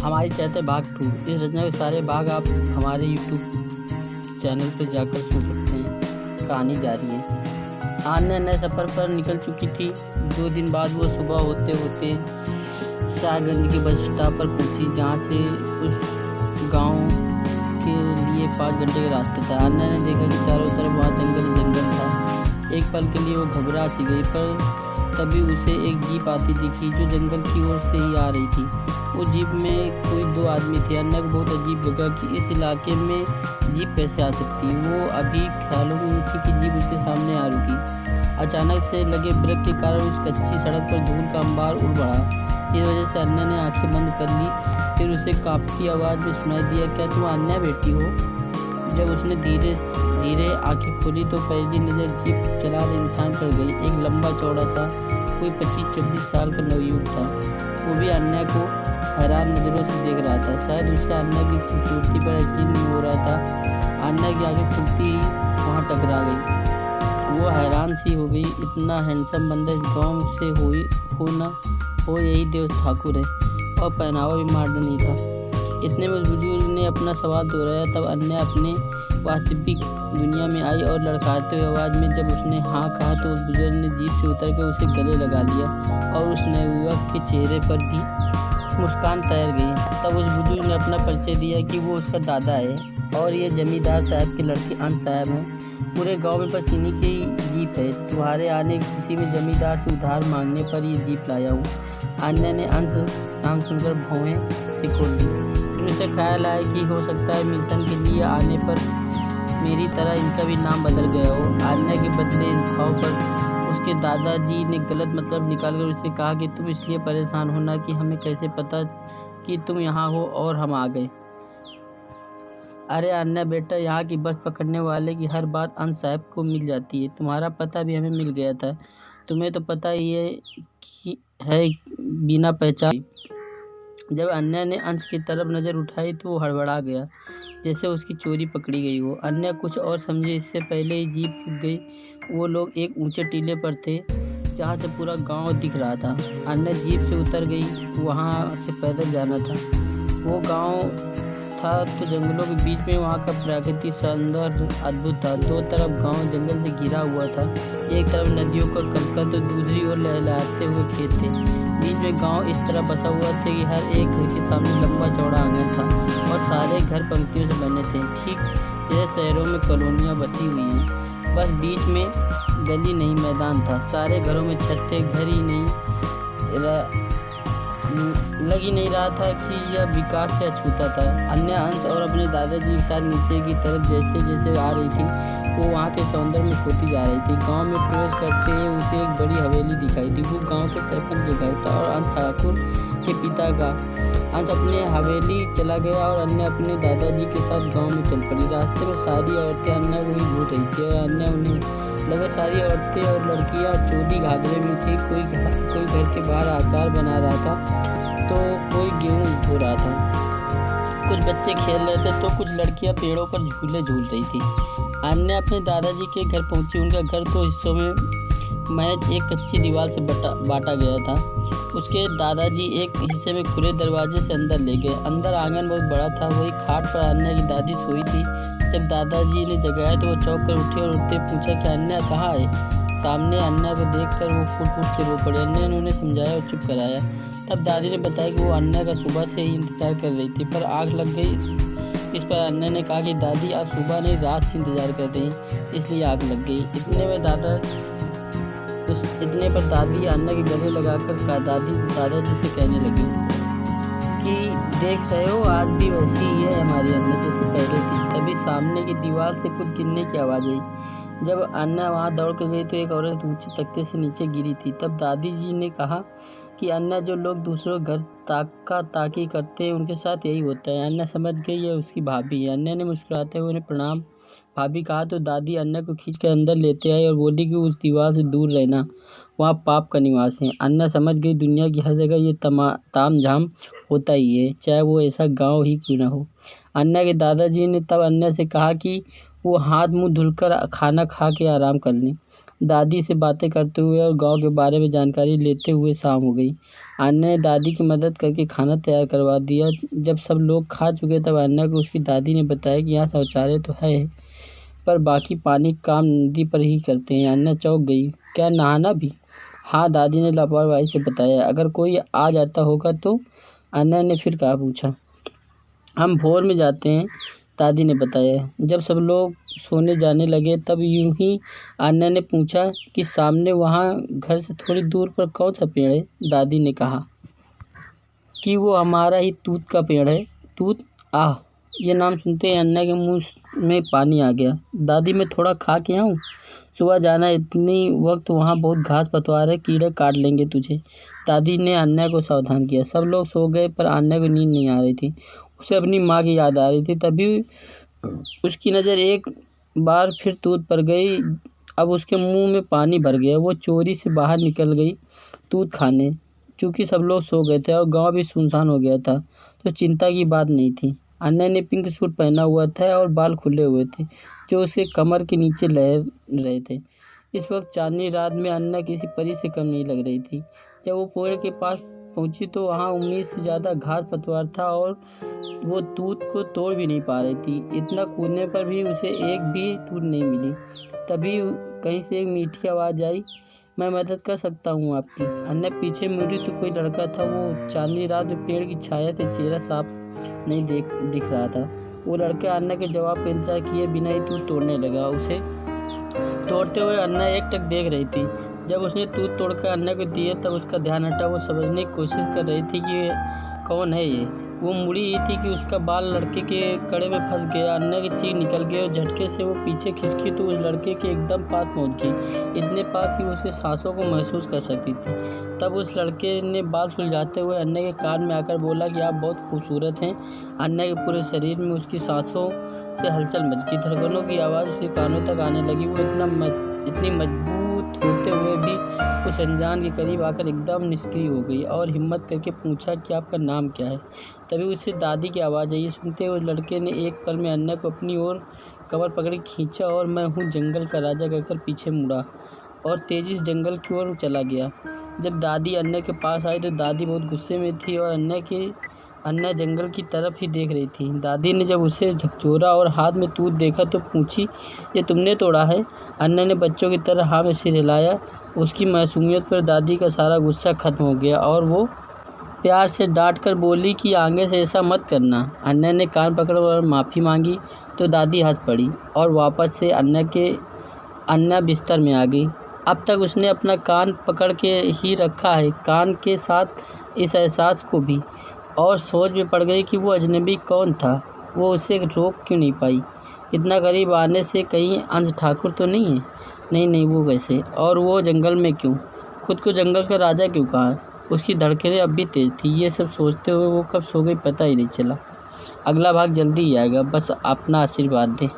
हमारी चाहते भाग 2। इस रचना के सारे भाग आप हमारे यूट्यूब चैनल पर जाकर सुन सकते हैं। कहानी जारी है। आन्या नए सफ़र पर निकल चुकी थी। 2 दिन बाद वो सुबह होते होते शाहगंज के बस स्टॉप पर पहुंची, जहां से उस गांव के लिए 5 घंटे का रास्ता था। आन्या ने देखा कि चारों तरफ वहाँ जंगल जंगल था। एक पल के लिए वो घबरा सी गई, पर तभी उसे एक जीप आती दिखी जो जंगल की ओर से ही आ रही थी। वो जीप में कोई 2 आदमी थे। अन्या को बहुत अजीब लगा कि इस इलाके में जीप कैसे आ सकती। वो अभी ख्यालों में थी कि जीप उसके सामने आ रुकी। अचानक से लगे ब्रेक के कारण उस कच्ची सड़क पर धूल का अंबार उड़ बढ़ा। इस वजह से अन्या ने आंखें बंद कर ली। फिर उसे कांपती आवाज़ में सुनाई दिया, क्या तुम अन्या बेटी हो? जब उसने धीरे धीरे आंखें खोली तो पहली नज़र जीप चला रहे इंसान पर गई। एक लंबा चौड़ा सा कोई 25-26 साल का नवयुवक था। वो भी अन्या को हैरान नज़रों से देख रहा था। शायद उसे अन्या की खूबसूरती पर यकीन नहीं हो रहा था। अन्या की आंखें खुलती ही वहाँ टकरा गई। वो हैरान सी हो गई। इतना हैंडसम बंदा इस गाँव से हो यही देव ठाकुर है, और पहनावा भी मॉडर्न ही था। इतने में उस बुजुर्ग ने अपना सवाल दोहराया। तब अन्या अपने वास्तविक दुनिया में आई और लड़खड़ाते हुए आवाज़ में जब उसने हाँ कहा तो उस बुजुर्ग ने जीप से उतर कर उसे गले लगा लिया, और उस नवयुवक के चेहरे पर भी मुस्कान तैर गई। तब उस बुजुर्ग ने अपना परिचय दिया कि वो उसका दादा है, और ये जमींदार साहब के लड़के अंश साहब हैं। पूरे गांव में बस इन्हीं की जीप है। तुम्हारे आने की खुशी में जमींदार से उधार मांगने पर ये जीप लाया हूँ। अन्या ने अंश नाम सुनकर भौहें सिकोड़ दी। फिर उसे ख्याल आया कि हो सकता है मिशन के लिए आने पर मेरी तरह इनका भी नाम बदल गया हो। अन्या के बदले इस भाव पर उसके दादाजी ने गलत मतलब निकालकर उसे कहा कि तुम इसलिए परेशान हो ना कि हमें कैसे पता कि तुम यहाँ हो और हम आ गए। अरे अन्या बेटा, यहाँ की बस पकड़ने वाले की हर बात अंश साहब को मिल जाती है। तुम्हारा पता भी हमें मिल गया था। तुम्हें तो पता ही है बिना पहचान। जब अन्या ने अंश की तरफ नज़र उठाई तो वो हड़बड़ा गया, जैसे उसकी चोरी पकड़ी गई हो। अन्या कुछ और समझे इससे पहले ही जीप रुक गई। वो लोग एक ऊंचे टीले पर थे जहाँ से पूरा गांव दिख रहा था। अन्या जीप से उतर गई। वहाँ से पैदल जाना था। वो गांव था तो जंगलों के बीच में। वहाँ का प्राकृतिक सौंदर्य अद्भुत था। 2 तरफ गांव जंगल से घिरा हुआ था। एक तरफ नदियों का कलकल तो दूसरी ओर लहलहाते हुए खेत थे। बीच में गांव इस तरह बसा हुआ था कि हर एक घर के सामने लंबा चौड़ा आंगन था, और सारे घर पंक्तियों से बने थे, ठीक जैसे शहरों में कॉलोनियाँ बसी हुई हैं। बस बीच में गली नहीं, मैदान था। सारे घरों में छत थे। घर ही नहीं लग ही नहीं रहा था कि यह विकास से अछूता था। अन्या अंश और अपने दादाजी के साथ नीचे की तरफ जैसे जैसे आ रही थी, वो वहाँ के सौंदर्य में खोती जा रही थी। गांव में प्रवेश करते हुए उसे एक बड़ी हवेली दिखाई दी। वो गांव के सरपंच के घर था और अंश ठाकुर के पिता का। अंश अपने हवेली चला गया और अन्या अपने दादाजी के साथ गाँव में चल पड़ी। रास्ते में सारी औरतें अन्या को ही घूर रही थी, और अन्या उन्हें लगा सारी औरतें और लड़कियां चोली घाघरे में थी। कोई घर के बाहर अचार बना रहा था, तो कोई गेहूँ धो रहा था। कुछ बच्चे खेल रहे थे तो कुछ लड़कियां पेड़ों पर झूले झूल रही थी। अन्या अपने दादाजी के घर पहुंची। उनका घर 2 हिस्सों में महज एक कच्ची दीवार से बांटा गया था। उसके दादाजी एक हिस्से में खुले दरवाजे से अंदर ले गए। अंदर आंगन बहुत बड़ा था। वही खाट पर अन्या की दादी सोई थी। जब दादाजी ने जगाया तो वो चौंक कर उठे और उठते पूछा कि अन्या कहाँ है? सामने अन्या को देखकर वो फूट फूट के रो पड़े। अन्या ने उन्हें समझाया और चुप कराया। तब दादी ने बताया कि वो अन्या का सुबह से ही इंतजार कर रही थी, पर आग लग गई। इस पर अन्या ने कहा कि दादी, आप सुबह नहीं रात से इंतजार कर रही, इसलिए आग लग गई। इतने पर दादी अन्या के गले लगाकर दादाजी से कहने लगी कि देख रहे हो, आज भी वैसी ही है हमारी अन्या जैसे पहले थी। तभी सामने की दीवार से कुछ गिरने की आवाज़ आई। जब अन्या वहाँ दौड़ कर गई तो एक औरत ऊंचे तख्ते से नीचे गिरी थी। तब दादी जी ने कहा कि अन्या, जो लोग दूसरों घर ताकी करते हैं उनके साथ यही होता है। अन्या समझ गई है उसकी भाभी है। अन्या ने मुस्कुराते हुए उन्हें प्रणाम भाभी कहा तो दादी अन्या को खींचकर अंदर लेते आई और बोली कि उस दीवार से दूर रहना, वहाँ पाप का निवास है। अन्या समझ गई दुनिया की हर जगह ये ताम झाम होता ही है, चाहे वो ऐसा गाँव ही क्यों ना हो। अन्या के दादाजी ने तब अन्या से कहा कि वो हाथ मुँह धुलकर खाना खा के आराम कर लें। दादी से बातें करते हुए और गांव के बारे में जानकारी लेते हुए शाम हो गई। अन्ना ने दादी की मदद करके खाना तैयार करवा दिया। जब सब लोग खा चुके तब अन्ना को उसकी दादी ने बताया कि यहाँ शौचालय तो है, पर बाकी पानी काम नदी पर ही करते हैं। अन्ना चौंक गई। क्या नहाना भी? हाँ, दादी ने लापरवाही से बताया। अगर कोई आ जाता होगा तो? अन्ना ने फिर कहा पूछा। हम भोर में जाते हैं, दादी ने बताया। जब सब लोग सोने जाने लगे तब यूं ही अन्ना ने पूछा कि सामने वहाँ घर से थोड़ी दूर पर कौन सा पेड़ है? दादी ने कहा कि वो हमारा ही तूत का पेड़ है। तूत? आह! ये नाम सुनते ही अन्ना के मुंह में पानी आ गया। दादी, मैं थोड़ा खा के आऊँ? सुबह जाना, इतनी वक्त वहाँ बहुत घास पतवार है, कीड़े काट लेंगे तुझे। दादी ने अन्ना को सावधान किया। सब लोग सो गए पर अन्ना को नींद नहीं आ रही थी। उसे अपनी माँ की याद आ रही थी। तभी उसकी नज़र एक बार फिर तूत पर गई। अब उसके मुंह में पानी भर गया। वो चोरी से बाहर निकल गई तूत खाने। चूँकि सब लोग सो गए थे और गांव भी सुनसान हो गया था, तो चिंता की बात नहीं थी। अन्ना ने पिंक सूट पहना हुआ था और बाल खुले हुए थे, जो उसके कमर के नीचे लहर रहे थे। इस वक्त चांदनी रात में अन्ना किसी परी से कम नहीं लग रही थी। जब वो पेड़ के पास पहुंची तो वहाँ उम्मीद से ज़्यादा घास पतवार था और वो तूत को तोड़ भी नहीं पा रही थी। इतना कूदने पर भी उसे एक भी तूत नहीं मिली। तभी कहीं से एक मीठी आवाज़ आई, मैं मदद कर सकता हूँ आपकी। अन्ना पीछे मुड़ी तो कोई लड़का था। वो चांदनी रात में पेड़ की छाया से चेहरा साफ नहीं दिख रहा था। वो लड़का अन्ना के जवाब का इंतजार किए बिना ही तूत तोड़ने लगा। उसे तोड़ते हुए अन्ना एकटक देख रही थी। जब उसने तूत तोड़कर अन्ना को दिए तब उसका ध्यान हटा। वो समझने की कोशिश कर रही थी कि कौन है ये। वो मुड़ी ही थी कि उसका बाल लड़के के कड़े में फंस गया। अन्ना की चीख निकल गई और झटके से वो पीछे खिसकी तो उस लड़के के एकदम पास पहुंच गई, इतने पास कि उसके सांसों को महसूस कर सकती थी। तब उस लड़के ने बाल सुलझाते हुए अन्ना के कान में आकर बोला कि आप बहुत खूबसूरत हैं। अन्ना के पूरे शरीर में उसकी सांसों से हलचल मच गई। धड़कनों की आवाज़ उसके कानों तक आने लगी। वो इतनी मजबूत होते हुए भी उस अनजान के करीब आकर एकदम निष्क्रिय हो गई और हिम्मत करके पूछा कि आपका नाम क्या है? तभी उससे दादी की आवाज़ आई। सुनते हुए लड़के ने एक पल में अन्ना को अपनी ओर कमर पकड़ खींचा और मैं हूँ जंगल का राजा कहकर पीछे मुड़ा और तेजी से जंगल की ओर चला गया। जब दादी अन्ना के पास आई तो दादी बहुत गुस्से में थी और अन्ना जंगल की तरफ ही देख रही थी। दादी ने जब उसे झकझोरा और हाथ में तूत देखा तो पूछी, ये तुमने तोड़ा है? अन्ना ने बच्चों की तरह हाँ में सिर हिलाया। उसकी मासूमियत पर दादी का सारा गुस्सा खत्म हो गया और वो प्यार से डांट कर बोली कि आगे से ऐसा मत करना। अन्ना ने कान पकड़ और माफ़ी मांगी तो दादी हंस पड़ी और वापस से अन्ना बिस्तर में आ गई। अब तक उसने अपना कान पकड़ के ही रखा है, कान के साथ इस एहसास को भी, और सोच में पड़ गई कि वो अजनबी कौन था। वो उसे रोक क्यों नहीं पाई? इतना करीब आने से कहीं अंश ठाकुर तो नहीं है? नहीं, वो कैसे? और वो जंगल में क्यों? खुद को जंगल का राजा क्यों कहा? उसकी धड़कनें अब भी तेज थी। ये सब सोचते हुए वो कब सो गई पता ही नहीं चला। अगला भाग जल्दी ही आएगा, बस अपना आशीर्वाद दें।